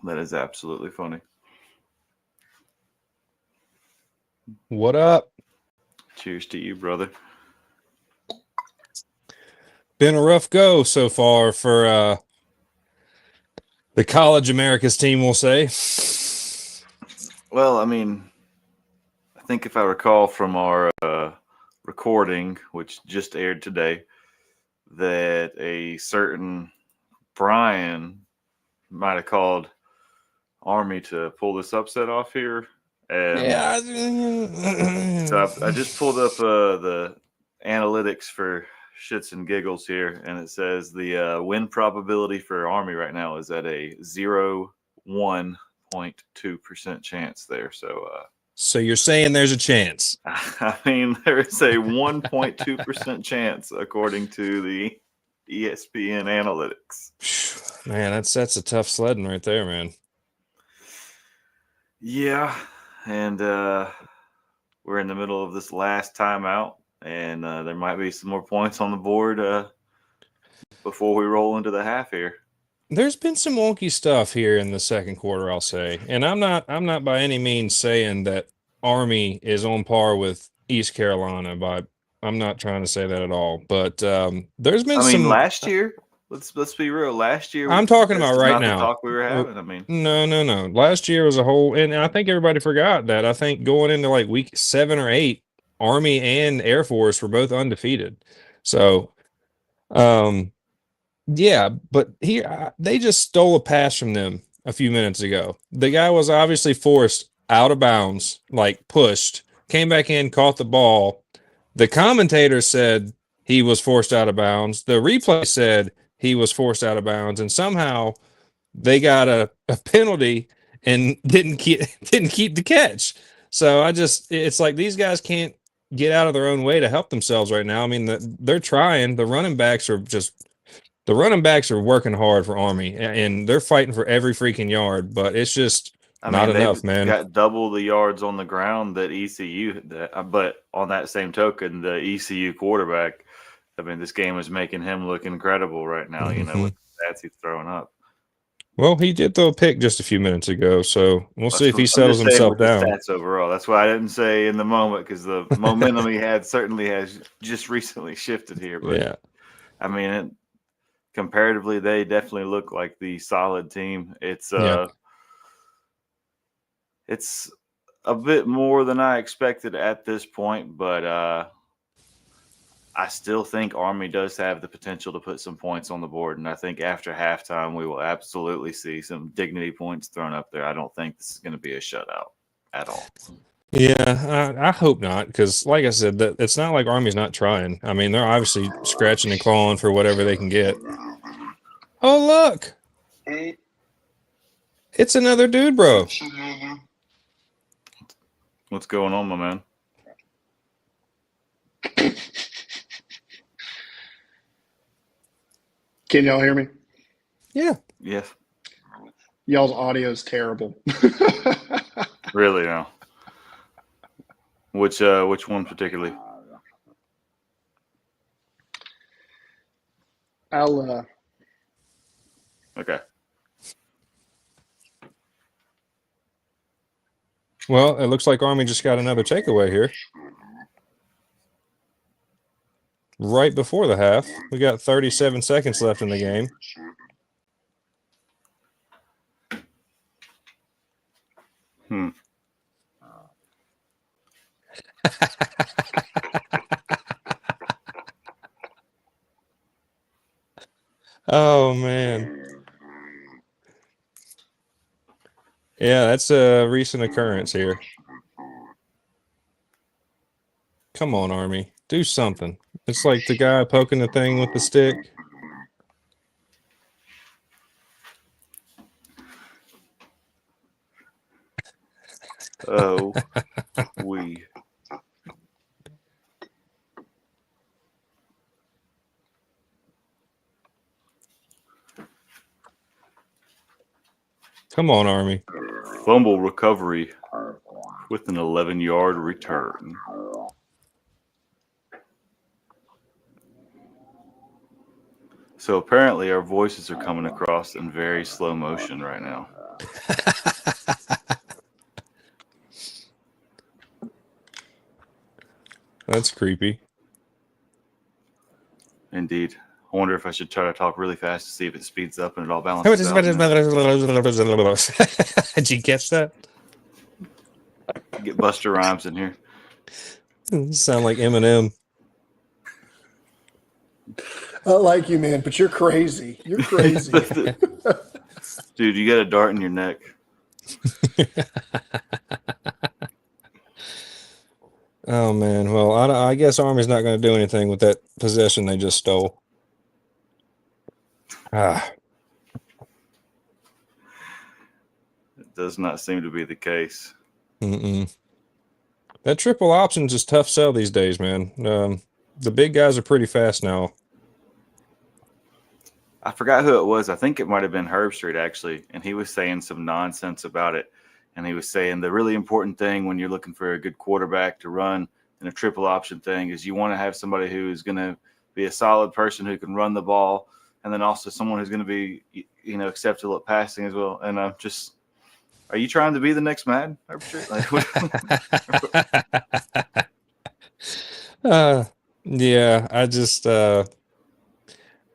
That is absolutely funny. What up? Cheers to you, brother. Been a rough go so far for the College Americas team, we'll say. Well, I mean, I think if I recall from our recording, which just aired today, that a certain Brian might have called Army to pull this upset off here. And Yeah. so I just pulled up the analytics for shits and giggles here, and it says the win probability for Army right now is at a 0.1% chance there. So you're saying there's a chance? I mean, there is a 1.2% chance according to the ESPN analytics. Man, that's a tough sledding right there, man. Yeah, and we're in the middle of this last timeout, and there might be some more points on the board before we roll into the half here. There's been some wonky stuff here in the second quarter, I'll say, and I'm not by any means saying that Army is on par with East Carolina. I'm not trying to say that at all. But there's been some. Last year. Let's be real. Last year, I'm talking about right not now. The talk we were having. I mean, no. Last year was a whole, and I think everybody forgot that. I think going into like week 7 or 8, Army and Air Force were both undefeated. So, yeah, but here they just stole a pass from them a few minutes ago. The guy was obviously forced out of bounds, like pushed, came back in, caught the ball. The commentator said he was forced out of bounds. The replay said he was forced out of bounds, and somehow they got a penalty and didn't keep the catch. So it's like these guys can't get out of their own way to help themselves right now. I mean, they're trying. The running backs are working hard for Army, and they're fighting for every freaking yard, but it's just not enough, man. Got double the yards on the ground that ECU, but on that same token, the ECU quarterback, I mean, this game is making him look incredible right now, with the stats he's throwing up. Well, he did throw a pick just a few minutes ago, so we'll see if he settles himself down. The stats overall. That's why I didn't say in the moment, because the momentum he had certainly has just recently shifted here. But yeah, I mean, comparatively, they definitely look like the solid team. It's a bit more than I expected at this point, but I still think Army does have the potential to put some points on the board, and I think after halftime we will absolutely see some dignity points thrown up there. I don't think this is going to be a shutout at all. Yeah, I hope not, because like I said, it's not like Army's not trying. I mean, they're obviously scratching and clawing for whatever they can get. Oh, look! It's another dude, bro. What's going on, my man? Can y'all hear me? Yeah. Yes. Y'all's audio is terrible. Really now? Which one particularly? I'll Okay. Well, it looks like Army just got another takeaway here. Right before the half. We got 37 seconds left in the game. Oh, man. Yeah, that's a recent occurrence here. Come on, Army. Do something. It's like the guy poking the thing with the stick. Oh, Come on, Army. Fumble recovery with an 11-yard return. So apparently our voices are coming across in very slow motion right now. That's creepy. Indeed. I wonder if I should try to talk really fast to see if it speeds up and it all balances out. Did you catch that? Get Buster Rhymes in here. Sound like Eminem. I like you, man, but you're crazy. You're crazy. Dude, you got a dart in your neck. Oh, man. Well, I guess Army's not going to do anything with that possession they just stole. It does not seem to be the case. That triple option's is tough sell these days, man. The big guys are pretty fast now. I forgot who it was. I think it might have been Herbstreit, actually, and he was saying some nonsense about it. And he was saying the really important thing when you're looking for a good quarterback to run in a triple option thing is you want to have somebody who is going to be a solid person who can run the ball, and then also someone who's going to be, acceptable at passing as well. And I'm just, are you trying to be the next Madden, Herbstreit? Yeah,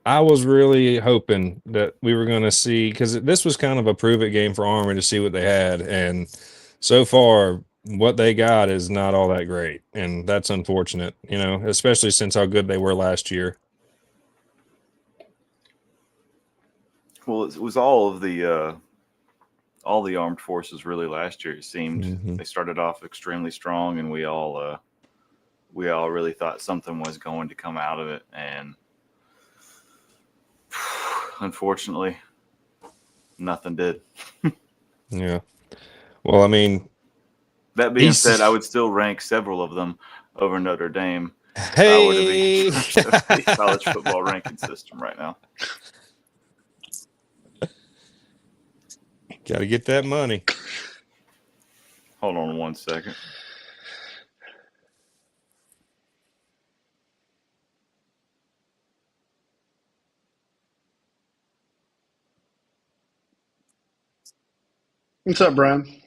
I was really hoping that we were going to see, because this was kind of a prove it game for Army to see what they had. And so far, what they got is not all that great. And that's unfortunate, especially since how good they were last year. Well, it was all the armed forces really last year. It seemed they started off extremely strong, and we all really thought something was going to come out of it. And unfortunately, nothing did. Yeah. Well, I mean, that being said, I would still rank several of them over Notre Dame. Hey, the college football ranking system right now. Got to get that money. Hold on 1 second. What's up, Brian?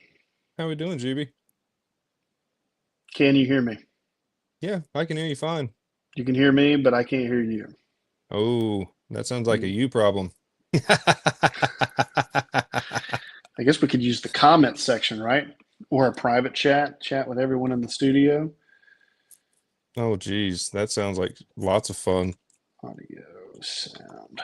How we doing, GB? Can you hear me? Yeah, I can hear you fine. You can hear me, but I can't hear you. Oh, that sounds like a you problem. I guess we could use the comment section, right? Or a private chat with everyone in the studio. Oh, geez. That sounds like lots of fun. Audio, sound.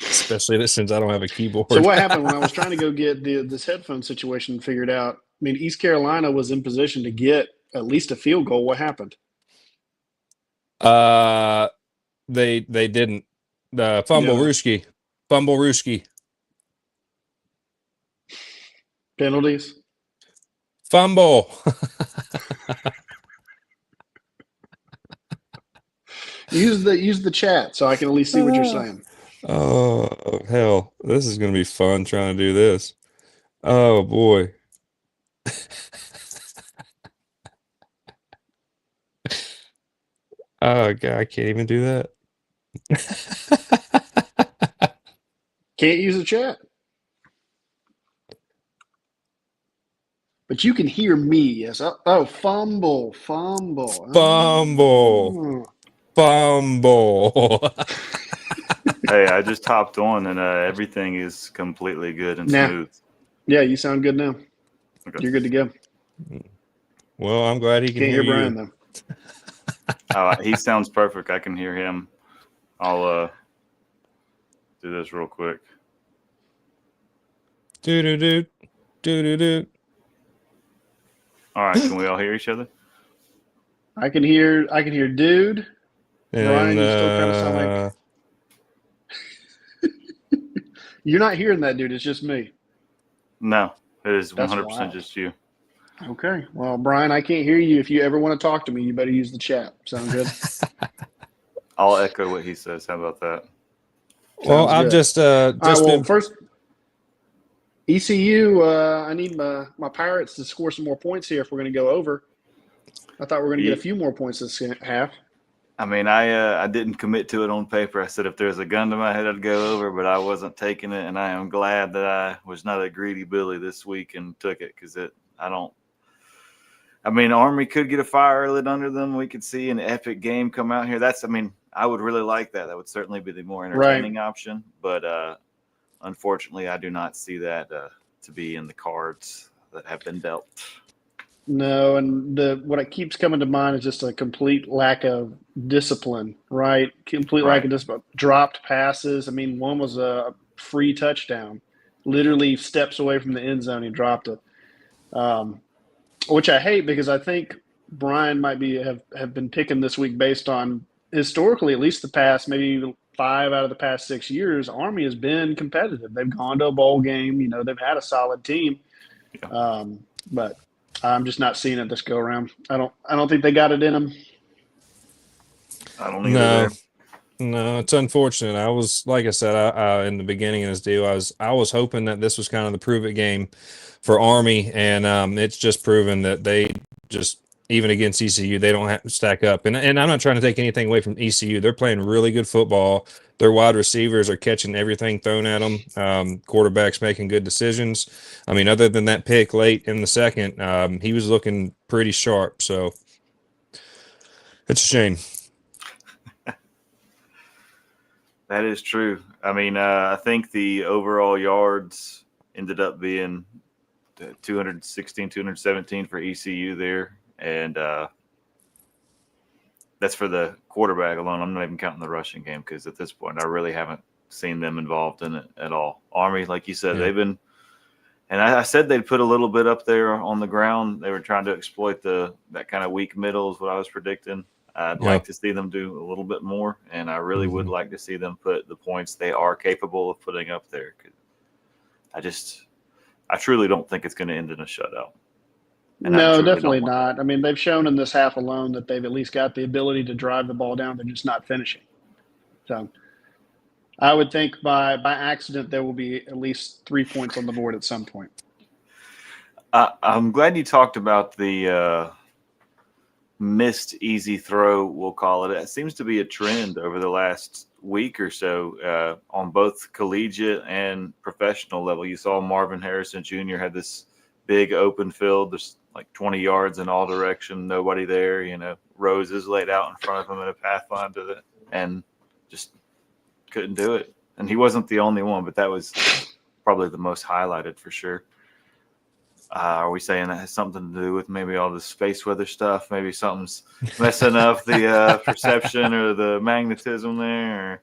Especially since I don't have a keyboard. So what happened when I was trying to go get this headphone situation figured out? I mean, East Carolina was in position to get at least a field goal. What happened? They didn't. Fumble Rooski. Penalties. Fumble. Use the chat so I can at least see what you're saying. Oh, hell. This is going to be fun trying to do this. Oh, boy. Oh, God, I can't even do that. Can't use the chat. But you can hear me, yes. Oh, fumble. Hey, I just hopped on, and everything is completely good and smooth. Yeah, you sound good now. Okay. You're good to go. Well, I'm glad he can Can't hear you. Brian, though. He sounds perfect. I can hear him. I'll do this real quick. Do. All right, can we all hear each other? I can hear dude. And, Brian, you still kind of sound like you're not hearing that, dude. It's just me. No, it is That's 100% wild. just you. Okay. Well, Brian, I can't hear you. If you ever want to talk to me, you better use the chat. Sound good? I'll echo what he says. How about that? Well, I've just been first ECU. I need my Pirates to score some more points here if we're going to go over. I thought we were going to get a few more points this half. I mean, I didn't commit to it on paper. I said if there's a gun to my head, I'd go over, but I wasn't taking it, and I am glad that I was not a greedy Billy this week and took it because I mean, Army could get a fire lit under them. We could see an epic game come out here. I would really like that. That would certainly be the more entertaining option, but unfortunately, I do not see that to be in the cards that have been dealt. No, and what it keeps coming to mind is just a complete lack of discipline, right? Complete lack of discipline. Dropped passes. I mean, one was a free touchdown, literally steps away from the end zone. He dropped it, which I hate because I think Brian might have been picking this week based on historically, at least the past maybe 5 out of the past 6 years, Army has been competitive. They've gone to a bowl game. You know, they've had a solid team, but I'm just not seeing it this go around. I don't think they got it in them. I don't either. No, it's unfortunate. I was, like I said, I in the beginning of this deal, I was hoping that this was kind of the prove it game for Army, and it's just proven that they just, even against ECU, they don't have to stack up. And I'm not trying to take anything away from ECU. They're playing really good football. Their wide receivers are catching everything thrown at them. Quarterback's making good decisions. I mean, other than that pick late in the second, he was looking pretty sharp. So it's a shame. That is true. I mean, I think the overall yards ended up being 216, 217 for ECU there. And that's for the quarterback alone. I'm not even counting the rushing game because at this point, I really haven't seen them involved in it at all. Army, like you said, they've been – and I said they'd put a little bit up there on the ground. They were trying to exploit that kind of weak middle is what I was predicting. I'd like to see them do a little bit more, and I really would like to see them put the points they are capable of putting up there. I truly don't think it's going to end in a shutout. No, definitely not. I mean, they've shown in this half alone that they've at least got the ability to drive the ball down. They're just not finishing. So I would think by accident there will be at least 3 points on the board at some point. I'm glad you talked about the missed easy throw, we'll call it. It seems to be a trend over the last week or so on both collegiate and professional level. You saw Marvin Harrison Jr. had this big open field. There's like 20 yards in all direction, nobody there. You know, roses laid out in front of him in a pathfinder, and just couldn't do it. And he wasn't the only one, but that was probably the most highlighted for sure. Are we saying that has something to do with maybe all the space weather stuff? Maybe something's messing up the perception or the magnetism there?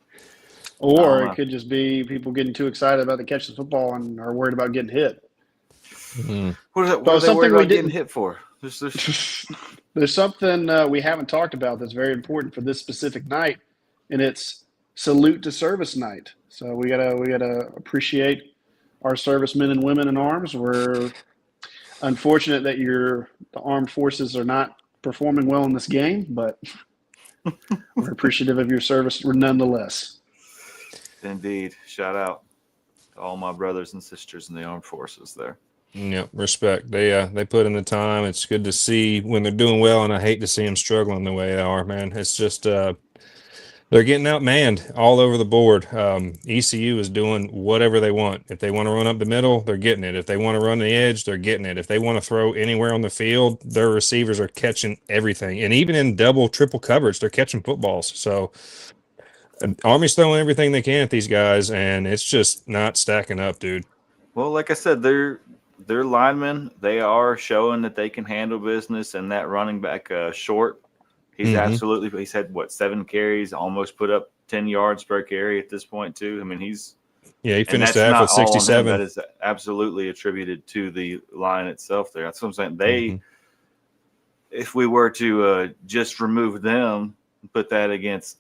Or it could just be people getting too excited about the catch of the football and are worried about getting hit. Mm-hmm. What are they worried about getting hit for? There's something we haven't talked about that's very important for this specific night, and it's salute to service night. So we gotta appreciate our servicemen and women in arms. We're unfortunate that the armed forces are not performing well in this game, but we're appreciative of your service nonetheless. Indeed. Shout out to all my brothers and sisters in the armed forces there. Yeah, respect. They put in the time. It's good to see when they're doing well, and I hate to see them struggling the way they are, man. It's just they're getting outmanned all over the board. ECU is doing whatever they want. If they want to run up the middle, they're getting it. If they want to run the edge, they're getting it. If they want to throw anywhere on the field, their receivers are catching everything. And even in double, triple coverage, they're catching footballs. So Army's throwing everything they can at these guys, and it's just not stacking up, dude. Well, like I said, they're linemen. They are showing that they can handle business, and that running back short, he's absolutely – he's had, 7 carries, almost put up 10 yards per carry at this point too. I mean, he finished half with 67. That is absolutely attributed to the line itself there. That's what I'm saying. If we were to just remove them and put that against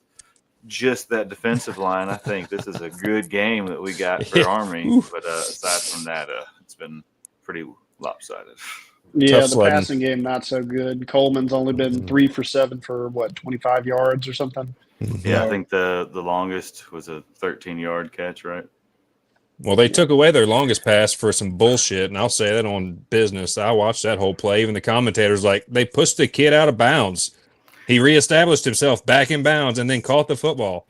just that defensive line, I think this is a good game that we got for Army. But aside from that, it's been pretty lopsided. Yeah, the passing game not so good. Coleman's only been 3 for 7 for 25 yards or something. Yeah, I think the longest was a 13-yard catch, right? Well, they took away their longest pass for some bullshit, and I'll say that on business. I watched that whole play. Even the commentators, like, they pushed the kid out of bounds. He reestablished himself back in bounds and then caught the football.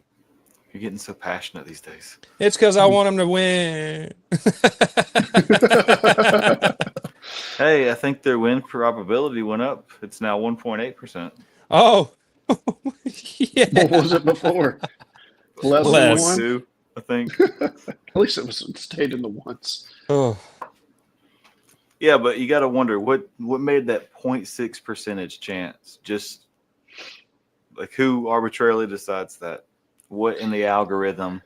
You're getting so passionate these days. It's because I want him to win. Hey, I think their win probability went up. It's now 1.8%. Oh, yeah. What was it before? Less than Less. one? 2, I think. At least it stayed in the ones. Oh, Yeah, but you got to wonder what made that 0.6 percentage chance. Just like who arbitrarily decides that? What in the algorithm?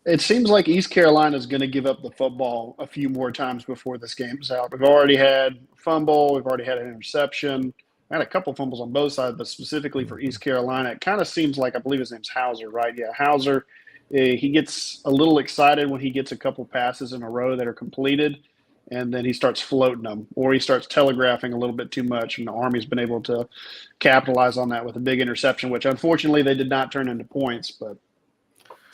It seems like East Carolina is going to give up the football a few more times before this game's out. We've already had a fumble. We've already had an interception. I had a couple fumbles on both sides, but specifically for East Carolina, it kind of seems like, I believe his name's Hauser, right? Yeah, Hauser. He gets a little excited when he gets a couple passes in a row that are completed, and then he starts floating them, or he starts telegraphing a little bit too much, and the Army's been able to capitalize on that with a big interception, which unfortunately they did not turn into points, but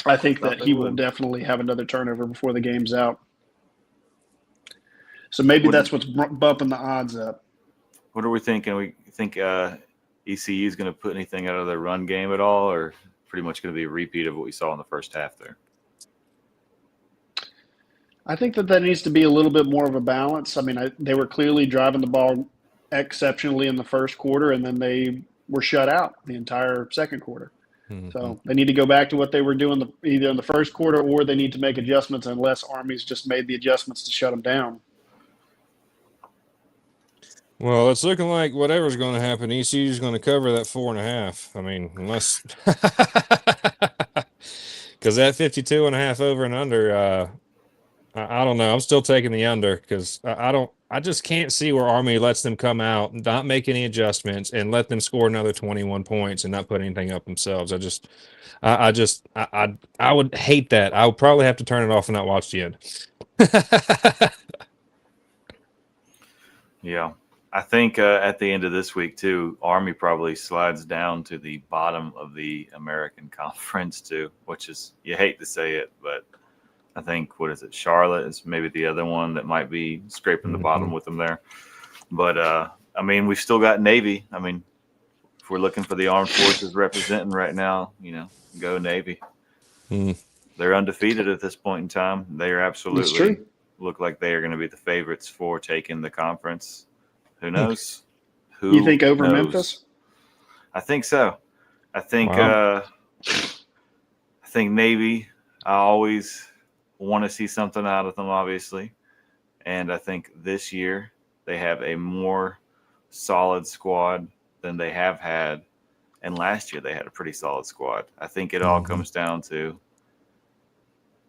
I think that he will definitely have another turnover before the game's out. So maybe that's what's bumping the odds up. What are we thinking? We think ECU is going to put anything out of their run game at all, or pretty much going to be a repeat of what we saw in the first half there? I think that needs to be a little bit more of a balance. I mean, they were clearly driving the ball exceptionally in the first quarter, and then they were shut out the entire second quarter. Mm-hmm. So they need to go back to what they were doing either in the first quarter, or they need to make adjustments unless Army's just made the adjustments to shut them down. Well, it's looking like whatever's going to happen, ECU is going to cover that 4.5. I mean, unless because that 52.5 over and under, I don't know. I'm still taking the under because I just can't see where Army lets them come out, not make any adjustments, and let them score another 21 points and not put anything up themselves. I would hate that. I would probably have to turn it off and not watch the end. Yeah. I think at the end of this week, too, Army probably slides down to the bottom of the American Conference, too, which is, you hate to say it, but I think, Charlotte is maybe the other one that might be scraping the bottom with them there. But, I mean, we've still got Navy. I mean, if we're looking for the armed forces representing right now, go Navy. They're undefeated at this point in time. They are absolutely look like they are going to be the favorites for taking the conference. Who knows? You think over knows? Memphis? I think so. I think Navy. I always want to see something out of them, obviously, and I think this year they have a more solid squad than they have had, and last year they had a pretty solid squad. I think it all comes down to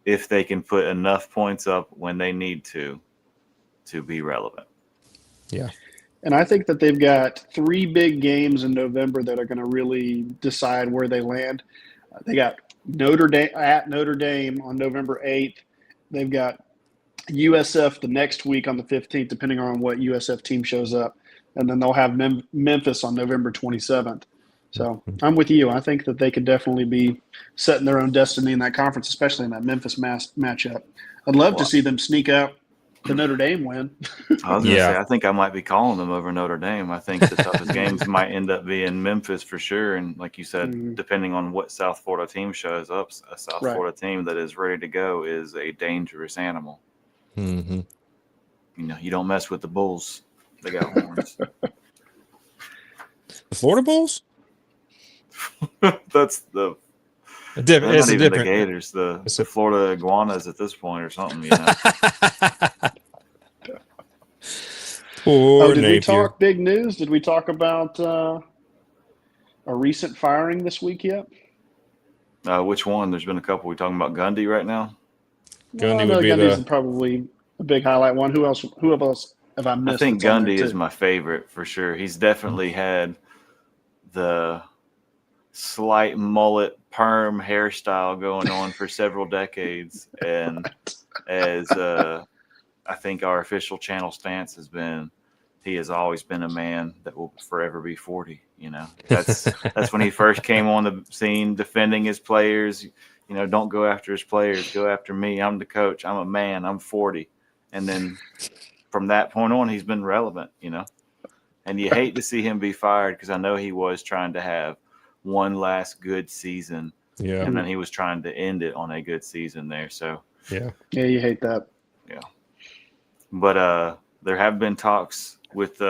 if they can put enough points up when they need to be relevant. Yeah. And I think that they've got 3 big games in November that are going to really decide where they land. They got Notre Dame on November 8th. They've got USF the next week on the 15th, depending on what USF team shows up. And then they'll have Memphis on November 27th. So I'm with you. I think that they could definitely be setting their own destiny in that conference, especially in that Memphis matchup. I'd love to see them sneak out the Notre Dame win. I was going to say, I think I might be calling them over Notre Dame. I think the toughest games might end up being Memphis for sure. And like you said, depending on what South Florida team shows up, a South Florida team that is ready to go is a dangerous animal. Mm-hmm. You don't mess with the Bulls. They got horns. The Florida Bulls? That's the – it's not even the Gators, the Florida Iguanas at this point or something, Poor did Napier. we talk big news? Did we talk about a recent firing this week yet? Which one? There's been a couple. We talking about Gundy right now? Gundy's probably a big highlight one. Who else have I missed? I think Gundy is my favorite for sure. He's definitely had the slight mullet perm hairstyle going on for several decades, and as I think our official channel stance has been, he has always been a man that will forever be 40. That's when he first came on the scene, defending his players. Don't go after his players, go after me. I'm the coach. I'm a man. I'm 40, and then from that point on, he's been relevant. And you hate to see him be fired because I know he was trying to have one last good season. Yeah. And then he was trying to end it on a good season there. So, Yeah. Yeah, you hate that. yeah. But there have been talks with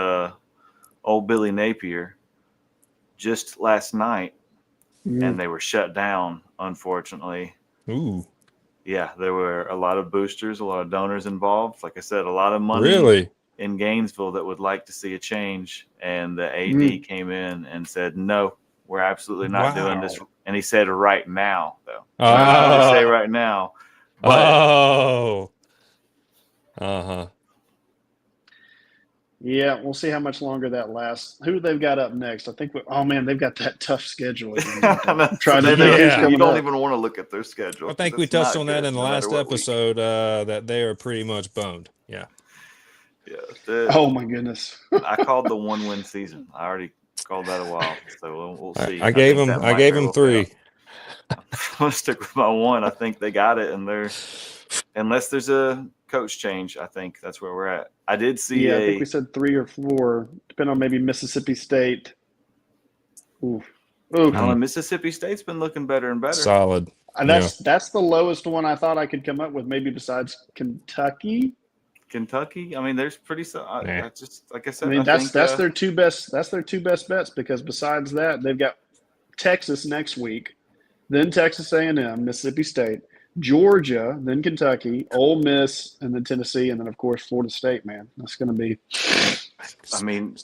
old Billy Napier just last night, and they were shut down, unfortunately. Ooh. Yeah, there were a lot of boosters, a lot of donors involved. Like I said, a lot of money Really? in Gainesville that would like to see a change. And the AD came in and said, no, we're absolutely not doing this. And he said right now, though. I would say right now. But, Uh-huh. Yeah, we'll see how much longer that lasts. Who they've got up next? I think. They've got that tough schedule. Trying to you don't even want to look at their schedule. I think we touched on that in the last episode that they are pretty much boned. Yeah. Yeah. Oh my goodness. I called the 1-win season. I already called that a while, so we'll see. I gave him 3. I'm gonna stick with my 1. I think they got it, and unless there's a coach change, I think that's where we're at. I did see. I think we said 3 or 4, depending on maybe Mississippi State. Oof. I don't know. Mississippi State's been looking better and better. Solid. And that's the lowest one I thought I could come up with, maybe besides Kentucky. Kentucky. I mean, there's pretty. Just like I said. I mean, that's their two best. That's their 2 best bets, because besides that, they've got Texas next week, then Texas A&M, Mississippi State, Georgia, then Kentucky, Ole Miss, and then Tennessee, and then of course Florida State. Man, that's going to be. I mean,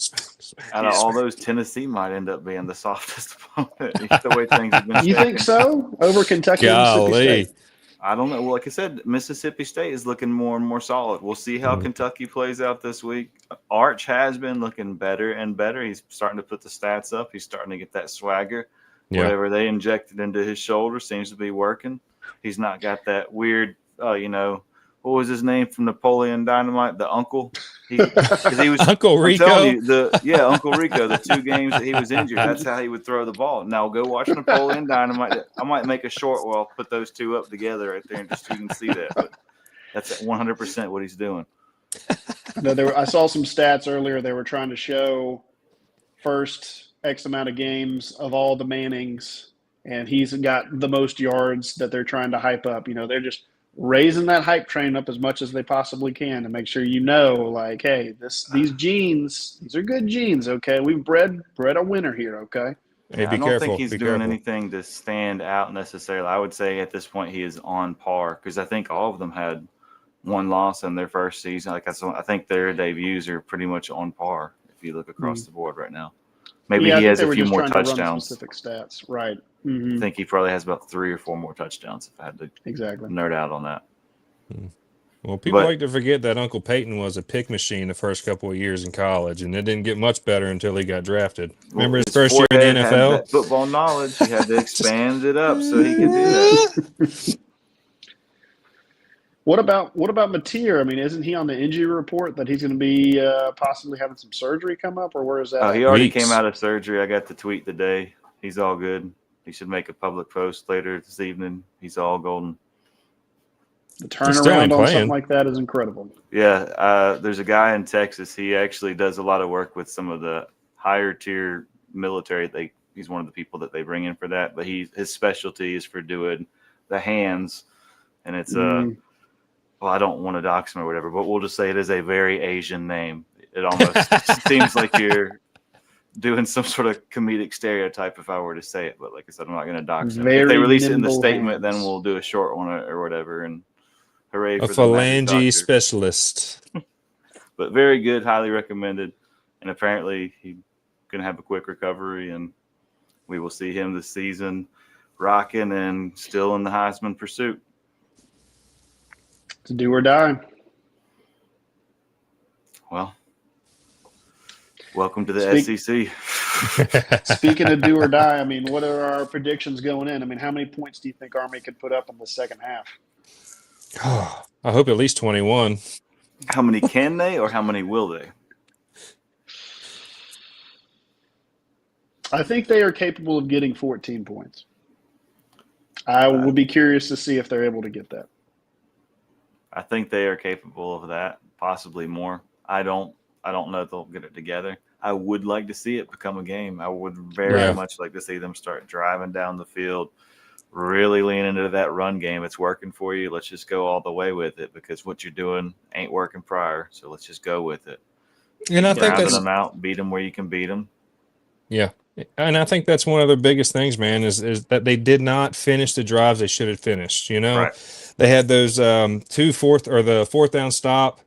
out of all those, Tennessee might end up being the softest opponent. The way things have been. You think so? Over Kentucky and Mississippi State? I don't know. Well, like I said, Mississippi State is looking more and more solid. We'll see how Kentucky plays out this week. Arch has been looking better and better. He's starting to put the stats up. He's starting to get that swagger. Yeah. Whatever they injected into his shoulder seems to be working. He's not got that weird, what was his name from Napoleon Dynamite? The uncle. He was Uncle Rico. Uncle Rico. The 2 games that he was injured, that's how he would throw the ball. Now go watch Napoleon Dynamite. I might make a short where I'll put those 2 up together right there, and just you can see that. But that's 100% what he's doing. No, I saw some stats earlier. They were trying to show first X amount of games of all the Mannings, and he's got the most yards that they're trying to hype up. They're just raising that hype train up as much as they possibly can to make sure like, hey, these genes, these are good genes, okay? We've bred a winner here, okay? Hey, I don't think he's doing anything to stand out necessarily. I would say at this point he is on par, because I think all of them had 1 loss in their first season. I think their debuts are pretty much on par if you look across the board right now. Maybe he has a few more touchdowns. Specific stats, right? I think he probably has about 3 or 4 more touchdowns. If I had to nerd out on that. Well, people like to forget that Uncle Peyton was a pick machine the first couple of years in college, and it didn't get much better until he got drafted. Remember his first year in the NFL? Had that football knowledge. He had to expand it up so he could do that. What about Mateer? I mean, isn't he on the injury report that he's going to be possibly having some surgery come up, or where is that? Oh, he already came out of surgery. I got the tweet today. He's all good. He should make a public post later this evening. He's all golden. The turnaround on something like that is incredible. Yeah, there's a guy in Texas. He actually does a lot of work with some of the higher tier military. He's one of the people that they bring in for that. But his specialty is for doing the hands, and it's well, I don't want to dox him or whatever, but we'll just say it is a very Asian name. It almost seems like you're doing some sort of comedic stereotype if I were to say it. But like I said, I'm not going to dox him. If they release it in the statement, then we'll do a short one or whatever. And hooray for a phalange specialist. But very good, highly recommended. And apparently he's going to have a quick recovery, and we will see him this season rocking and still in the Heisman pursuit. To do or die. Well, welcome to the SEC. Speaking of do or die, I mean, what are our predictions going in? I mean, how many points do you think Army could put up in the second half? I hope at least 21. How many can they, or how many will they? I think they are capable of getting 14 points. I would be curious to see if they're able to get that. I think they are capable of that, possibly more. I don't know if they'll get it together. I would like to see it become a game. I would very much like to see them start driving down the field, really lean into that run game. It's working for you. Let's just go all the way with it because what you're doing ain't working prior. So let's just go with it. And I think that's them out, beat them where you can beat them. Yeah. And I think that's one of their biggest things, man, is that they did not finish the drives they should have finished. You know, they had those the fourth down stop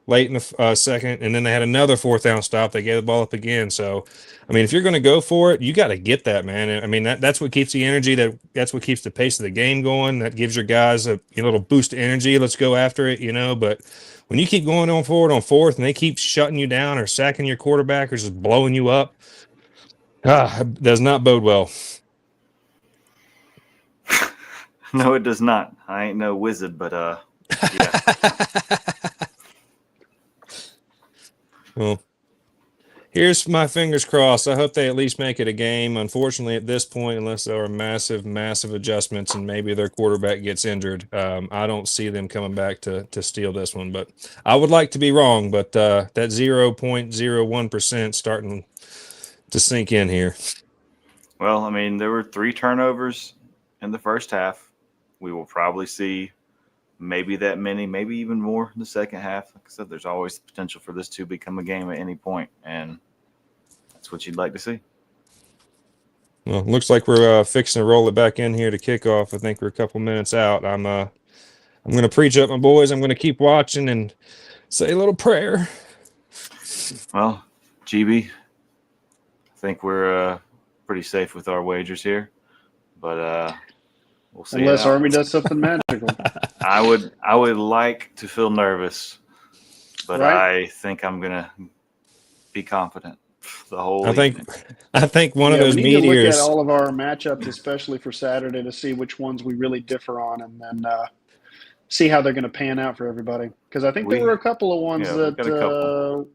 late in the second, and then they had another fourth down stop. They gave the ball up again. So, I mean, if you're going to go for it, you got to get that, man. I mean, that's what keeps the energy. That's what keeps the pace of the game going. That gives your guys a little boost of energy. Let's go after it, you know. But when you keep going on forward on fourth and they keep shutting you down or sacking your quarterback or just blowing you up, does not bode well. No, it does not. I ain't no wizard, but yeah. Well, here's my fingers crossed. I hope they at least make it a game. Unfortunately, at this point, unless there are massive, massive adjustments and maybe their quarterback gets injured, I don't see them coming back to steal this one. But I would like to be wrong, but that 0.01% starting to sink in here. Well, I mean, there were 3 turnovers in the first half. We will probably see maybe that many, maybe even more in the second half. Like I said, there's always the potential for this to become a game at any point, and that's what you'd like to see. Well, it looks like we're fixing to roll it back in here to kick off. I think we're a couple minutes out. I'm going to preach up my boys. I'm going to keep watching and say a little prayer. Well, GB, I think we're pretty safe with our wagers here, but we'll see. Unless Army does something magical. I would like to feel nervous, but I think I'm gonna be confident the whole. I think one of those we need to meteors. look at all of our matchups, especially for Saturday, to see which ones we really differ on, and then see how they're going to pan out for everybody. Because I think there were a couple of ones that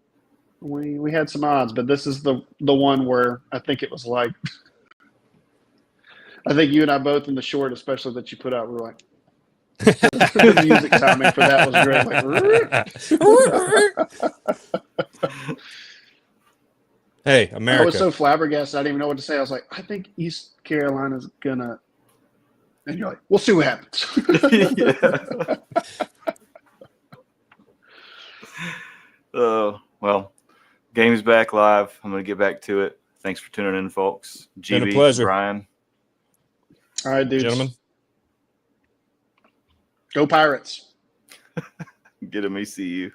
we had some odds, but this is the one where I think it was like. I think you and I both in the short, especially that you put out, were like, the music timing for that was great. Like, hey, America. I was so flabbergasted, I didn't even know what to say. I was like, I think East Carolina's going to. And you're like, we'll see what happens. Well, game's back live. I'm going to get back to it. Thanks for tuning in, folks. GB, been a pleasure. Brian. All right, dudes. Gentlemen. Go Pirates. Get 'em, ECU.